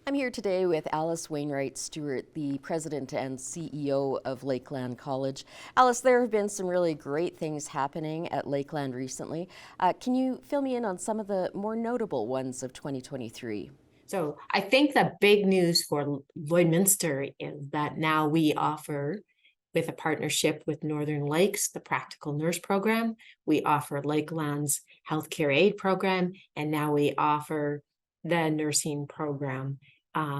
I'm here today with Alice Wainwright Stewart, the president and CEO of Lakeland College. Alice, there have been some really great things happening at Lakeland recently. Can you fill me in on some of the more notable ones of 2023? So I think the big news for Lloydminster is that now we offer, with a partnership with Northern Lakes, the Practical Nurse Program. We offer Lakeland's Healthcare Aid Program, and now we offer the nursing program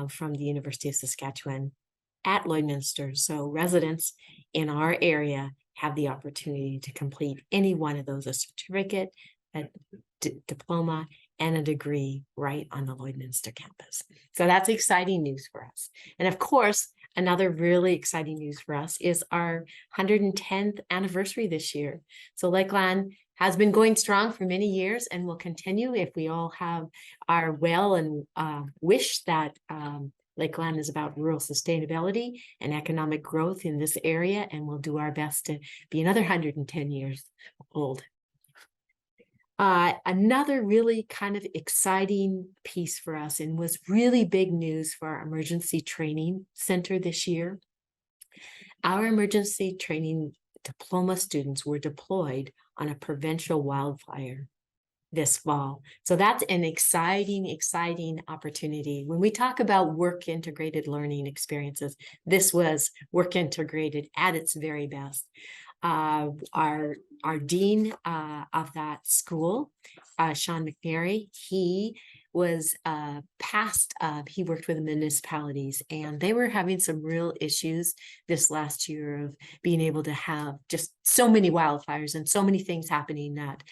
from the University of Saskatchewan at Lloydminster. So residents in our area have the opportunity to complete any one of those, a certificate, a diploma, and a degree right on the Lloydminster campus. So that's exciting news for us. And of course, another really exciting news for us is our 110th anniversary this year. So Lakeland has been going strong for many years and will continue if we all have our will and wish that Lakeland is about rural sustainability and economic growth in this area, and we'll do our best to be another 110 years old. Another really kind of exciting piece for us and was really big news for our emergency training center this year. Our emergency training diploma students were deployed on a provincial wildfire this fall. So that's an exciting opportunity. When we talk about work integrated learning experiences, this was work integrated at its very best. Our dean of that school, Sean McNary, he was he worked with the municipalities, and they were having some real issues this last year of being able to have just so many wildfires and so many things happening that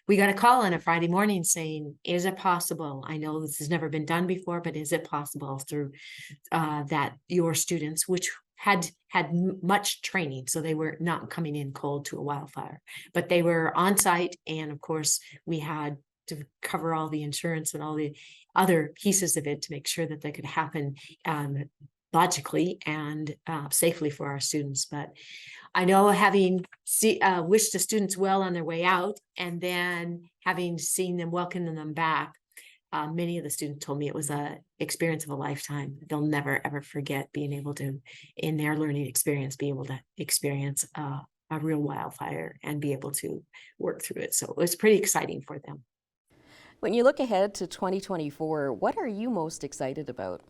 we got a call on a Friday morning saying, is it possible? I know this has never been done before, but is it possible through that your students, which had much training, so they were not coming in cold to a wildfire, but they were on site, and of course we had to cover all the insurance and all the other pieces of it to make sure that they could happen logically and safely for our students. But I know, having wished the students well on their way out, and then having seen them, welcoming them back, many of the students told me it was an experience of a lifetime. They'll never, ever forget being able to, in their learning experience, be able to experience a real wildfire and be able to work through it. So it was pretty exciting for them. When you look ahead to 2024, what are you most excited about?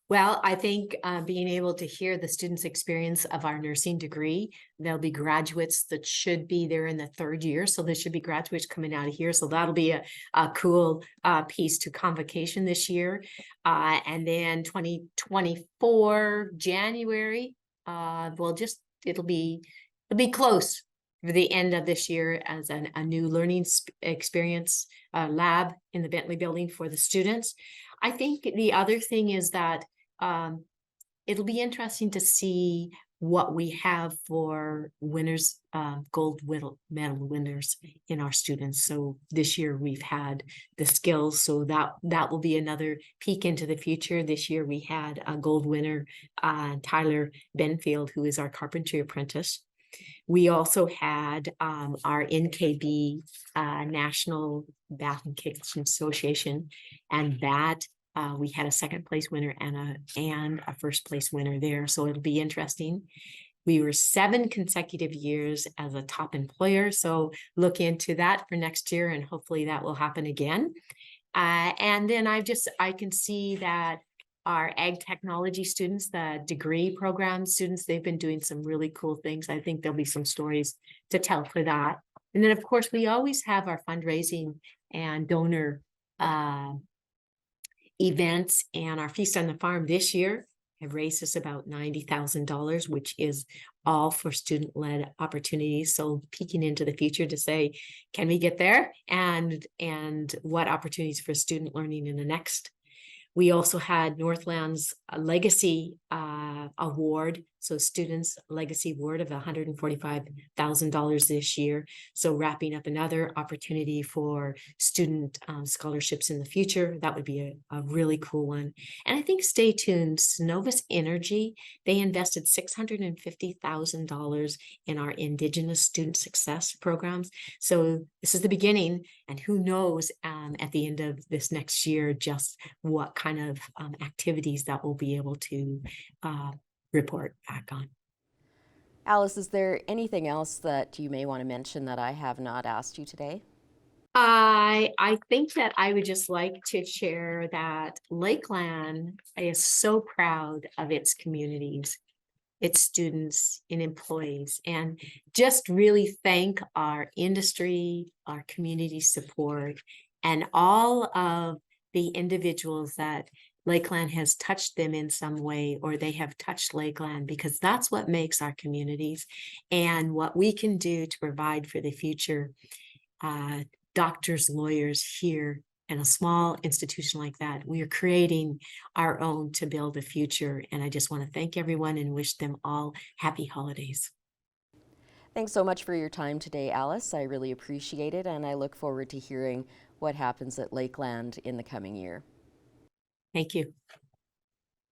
Well, I think being able to hear the students' experience of our nursing degree. There'll be graduates that should be there in the third year. So there should be graduates coming out of here. So that'll be a cool piece to convocation this year. And then 2024, January, it'll be close for the end of this year as a new learning experience lab in the Bentley building for the students. I think the other thing is that it'll be interesting to see what we have for winners, gold medal winners in our students. So this year we've had the skills, so that will be another peek into the future. This year we had a gold winner, Tyler Benfield, who is our carpentry apprentice. We also had our NKB National Bath and Kitchen Association, and that we had a second place winner and a first place winner there. So it'll be interesting. We were 7 consecutive years as a top employer. So look into that for next year, and hopefully that will happen again. And then I can see that our ag technology students, the degree program students, they've been doing some really cool things. I think there'll be some stories to tell for that. And then of course, we always have our fundraising and donor events, and our Feast on the Farm this year have raised us about $90,000, which is all for student-led opportunities. So peeking into the future to say, can we get there? And what opportunities for student learning in the next. We also had Northland's Legacy Award So students legacy award of $145,000 this year. So wrapping up another opportunity for student scholarships in the future. That would be a really cool one. And I think stay tuned. Synovus Energy, they invested $650,000 in our Indigenous student success programs. So this is the beginning, and who knows at the end of this next year just what kind of activities that we'll be able to report back on. Alice, is there anything else that you may want to mention that I have not asked you today? I think that I would just like to share that Lakeland is so proud of its communities, its students and employees, and just really thank our industry, our community support, and all of the individuals that Lakeland has touched them in some way, or they have touched Lakeland, because that's what makes our communities and what we can do to provide for the future. Doctors, lawyers here in a small institution like that, we are creating our own to build a future. And I just want to thank everyone and wish them all happy holidays. Thanks so much for your time today, Alice. I really appreciate it, and I look forward to hearing what happens at Lakeland in the coming year. Thank you.